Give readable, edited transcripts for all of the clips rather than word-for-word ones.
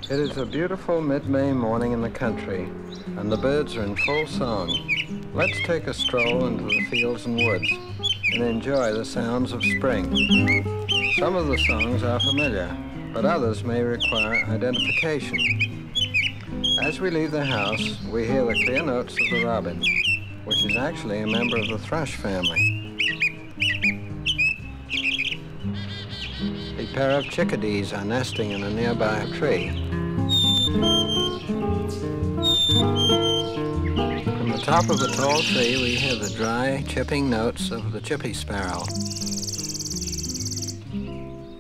It is a beautiful mid-May morning in the country, and the birds are in full song. Let's take a stroll into the fields and woods and enjoy the sounds of spring. Some of the songs are familiar, but others may require identification. As we leave the house, we hear the clear notes of the robin, which is actually a member of the thrush family. A pair of chickadees are nesting in a nearby tree. From the top of a tall tree, we hear the dry, chipping notes of the chippy sparrow.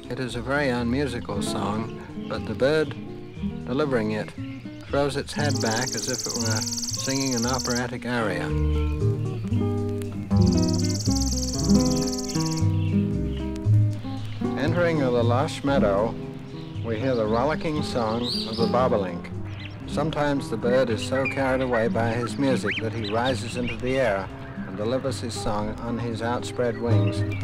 It is a very unmusical song, but the bird delivering it throws its head back as if it were singing an operatic aria. Entering the lush meadow, we hear the rollicking song of the bobolink. Sometimes the bird is so carried away by his music that he rises into the air and delivers his song on his outspread wings. And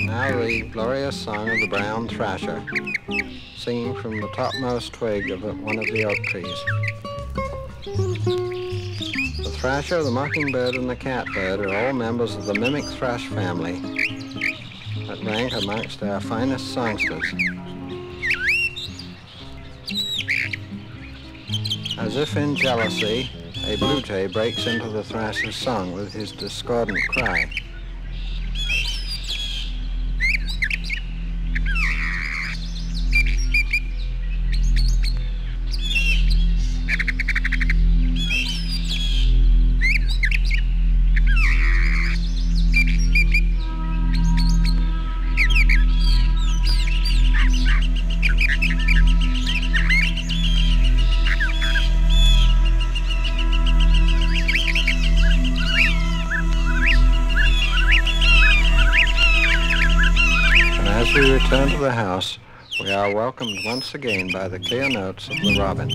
now the glorious song of the brown thrasher, singing from the topmost twig of one of the oak trees. The thrasher, the mockingbird, and the catbird are all members of the mimic thrush family that rank amongst our finest songsters. As if in jealousy, a blue jay breaks into the thrasher's song with his discordant cry. As we return to the house, we are welcomed once again by the clear notes of the robin.